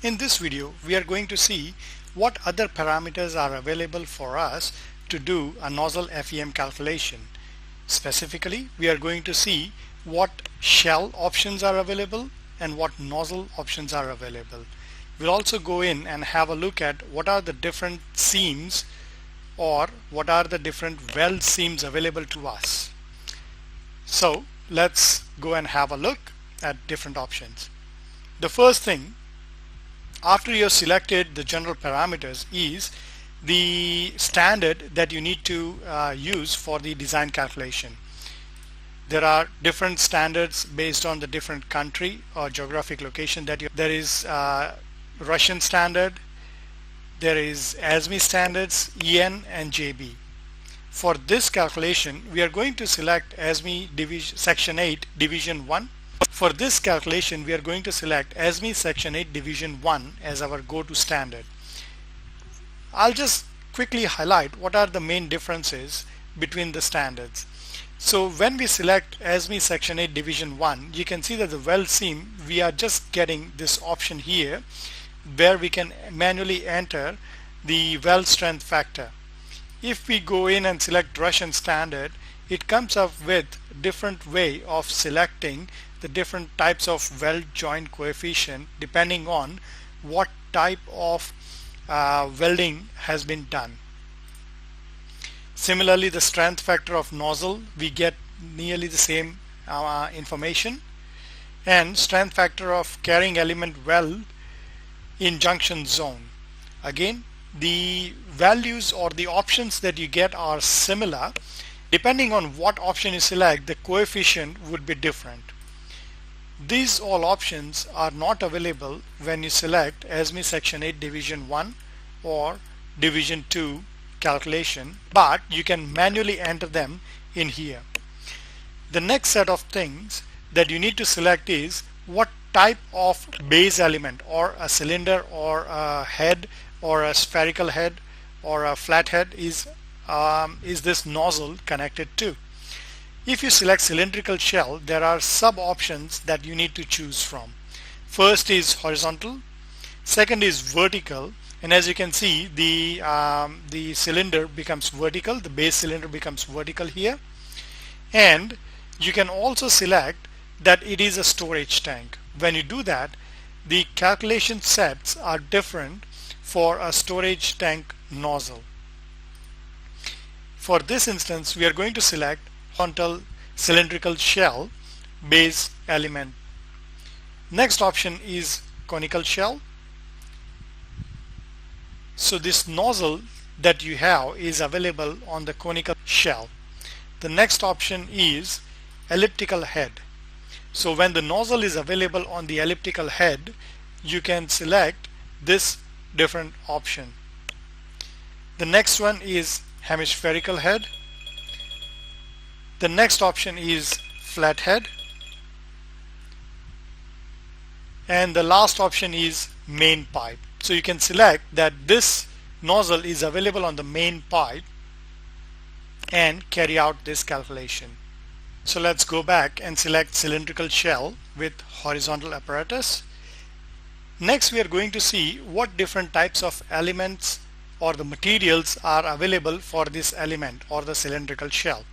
In this video, we are going to see what other parameters are available for us to do a nozzle FEM calculation. Specifically, we are going to see what shell options are available and what nozzle options are available. We'll also go in and have a look at what are the different seams or what are the different weld seams available to us. So let's go and have a look at different options. The first thing, after you have selected the general parameters, is the standard that you need to use for the design calculation. There are different standards based on the different country or geographic location that there is Russian standard, there is ASME standards, EN and JB. For this calculation, we are going to select ASME division section 8 division 1. For this calculation, we are going to select ASME section 8 division 1 as our go-to standard. I'll just quickly highlight what are the main differences between the standards. So when we select ASME section 8 division 1, you can see that the weld seam, we are just getting this option here where we can manually enter the weld strength factor. If we go in and select Russian standard, it comes up with different way of selecting the different types of weld joint coefficient depending on what type of welding has been done. Similarly, the strength factor of nozzle, we get nearly the same information, and strength factor of carrying element weld in junction zone. Again, the values or the options that you get are similar. Depending on what option you select, the coefficient would be different. These all options are not available when you select ASME section 8 division 1 or division 2 calculation, but you can manually enter them in here. The next set of things that you need to select is what type of base element, or a cylinder or a head or a spherical head or a flat head is this nozzle connected to. If you select cylindrical shell, there are sub options that you need to choose from. First is horizontal, second is vertical, and as you can see, the cylinder becomes vertical, the base cylinder becomes vertical here, and you can also select that it is a storage tank. When you do that, the calculation sets are different for a storage tank nozzle. For this instance, we are going to select horizontal cylindrical shell base element. Next option is conical shell. So this nozzle that you have is available on the conical shell. The next option is elliptical head. So when the nozzle is available on the elliptical head, you can select this different option. The next one is hemispherical head. The next option is flat head. And the last option is main pipe. So you can select that this nozzle is available on the main pipe and carry out this calculation. So let's go back and select cylindrical shell with horizontal apparatus. Next, we are going to see what different types of elements or the materials are available for this element or the cylindrical shell.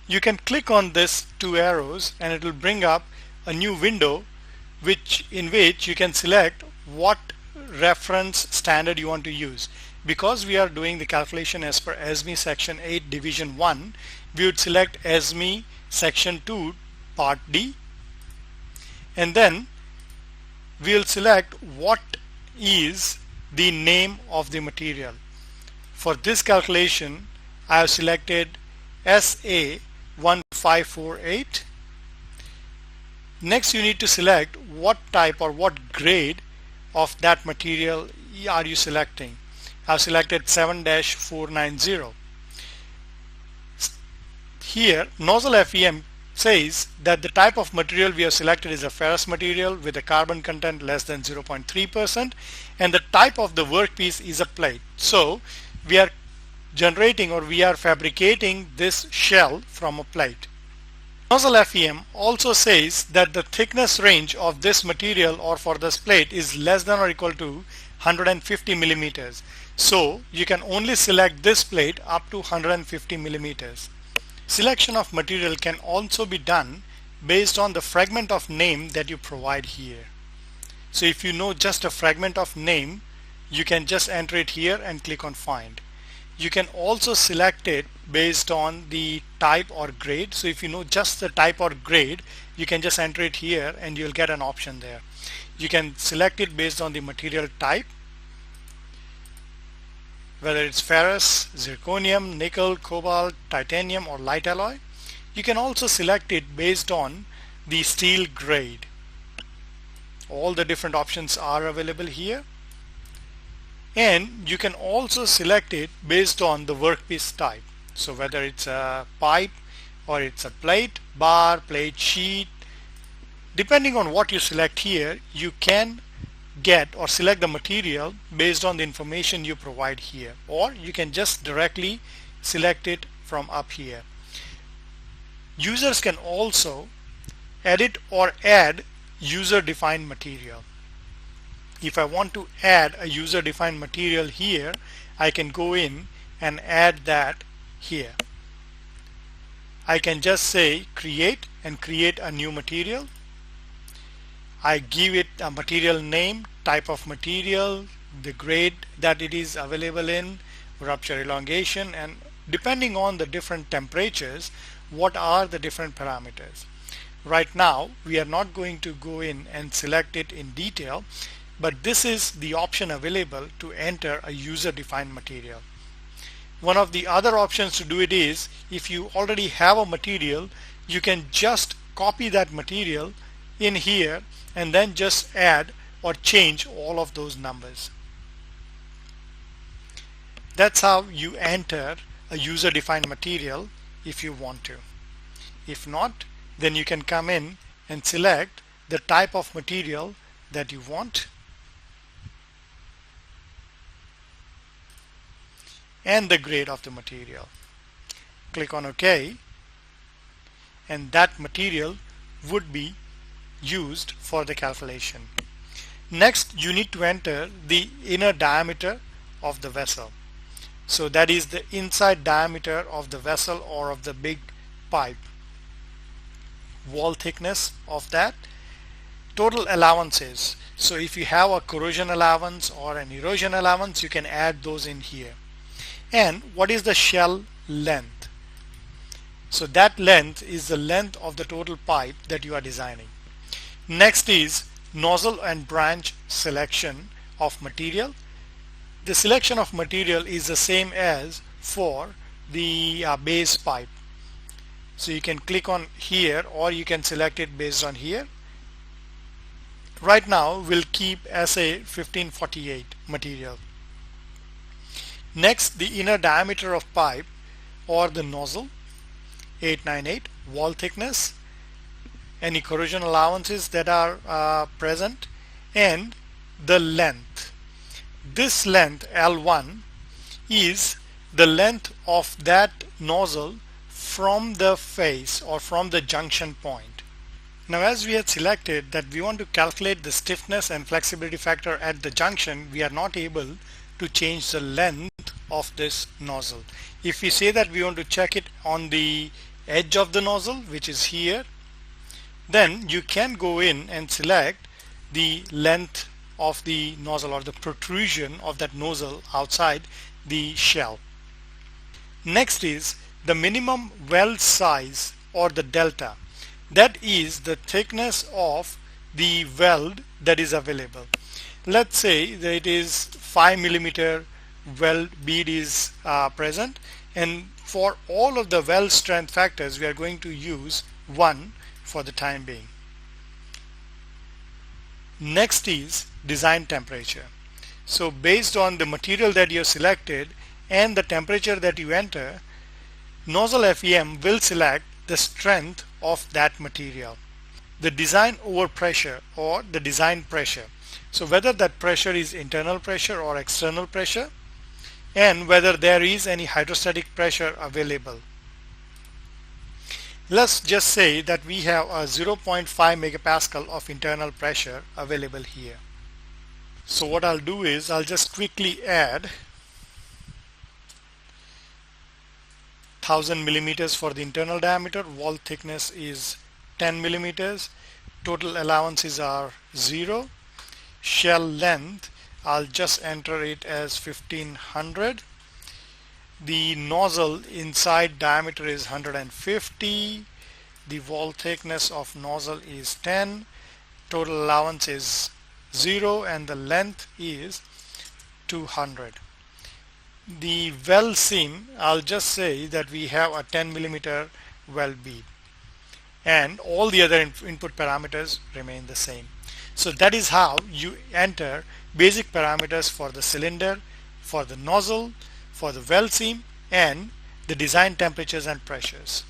You can click on this two arrows and it will bring up a new window in which you can select what reference standard you want to use. Because we are doing the calculation as per ASME section 8 division 1, we would select ASME section 2 part D, and then we will select what is the name of the material. For this calculation, I have selected SA1548. Next, you need to select what type or what grade of that material are you selecting. I have selected 7-490. Here, Nozzle FEM says that the type of material we have selected is a ferrous material with a carbon content less than 0.3%, and the type of the workpiece is a plate. So we are generating or we are fabricating this shell from a plate. Nozzle FEM also says that the thickness range of this material or for this plate is less than or equal to 150 millimeters. So you can only select this plate up to 150 millimeters. Selection of material can also be done based on the fragment of name that you provide here. So if you know just a fragment of name, you can just enter it here and click on find. You can also select it based on the type or grade. So if you know just the type or grade, you can just enter it here and you'll get an option there. You can select it based on the material type, whether it's ferrous, zirconium, nickel, cobalt, titanium, or light alloy. You can also select it based on the steel grade. All the different options are available here. And you can also select it based on the workpiece type. So whether it's a pipe or it's a plate, bar, plate, sheet, depending on what you select here, you can get or select the material based on the information you provide here, or you can just directly select it from up here. Users can also edit or add user-defined material. If I want to add a user-defined material here, I can go in and add that here. I can just say create and create a new material. I give it a material name, type of material, the grade that it is available in, rupture elongation, and depending on the different temperatures, what are the different parameters. Right now we are not going to go in and select it in detail, but this is the option available to enter a user-defined material. One of the other options to do it is, if you already have a material, you can just copy that material in here and then just add or change all of those numbers. That's how you enter a user-defined material if you want to. If not, then you can come in and select the type of material that you want and the grade of the material. Click on OK, and that material would be used for the calculation. Next, you need to enter the inner diameter of the vessel. So that is the inside diameter of the vessel or of the big pipe. Wall thickness of that. Total allowances. So if you have a corrosion allowance or an erosion allowance, you can add those in here. And what is the shell length? So that length is the length of the total pipe that you are designing. Next is nozzle and branch selection of material. The selection of material is the same as for the base pipe. So you can click on here or you can select it based on here. Right now we'll keep SA 1548 material. Next, the inner diameter of pipe or the nozzle 898, wall thickness, any corrosion allowances that are present, and the length. This length L1 is the length of that nozzle from the face or from the junction point. Now, as we had selected that we want to calculate the stiffness and flexibility factor at the junction, we are not able to change the length of this nozzle. If we say that we want to check it on the edge of the nozzle, which is here, then you can go in and select the length of the nozzle or the protrusion of that nozzle outside the shell. Next is the minimum weld size or the delta. That is the thickness of the weld that is available. Let's say that it is 5 millimeter weld bead is present, and for all of the weld strength factors we are going to use 1 for the time being. Next is design temperature. So based on the material that you have selected and the temperature that you enter, Nozzle FEM will select the strength of that material. The design over pressure or the design pressure. So whether that pressure is internal pressure or external pressure, and whether there is any hydrostatic pressure available. Let's just say that we have a 0.5 megapascal of internal pressure available here. So what I'll do is I'll just quickly add 1000 millimeters for the internal diameter. Wall thickness is 10 millimeters. Total allowances are 0. Shell length, I'll just enter it as 1500. The nozzle inside diameter is 150. The wall thickness of nozzle is 10. Total allowance is 0 and the length is 200. The well seam, I'll just say that we have a 10 millimeter well bead, and all the other input parameters remain the same. So that is how you enter basic parameters for the cylinder, for the nozzle, for the well seam, and the design temperatures and pressures.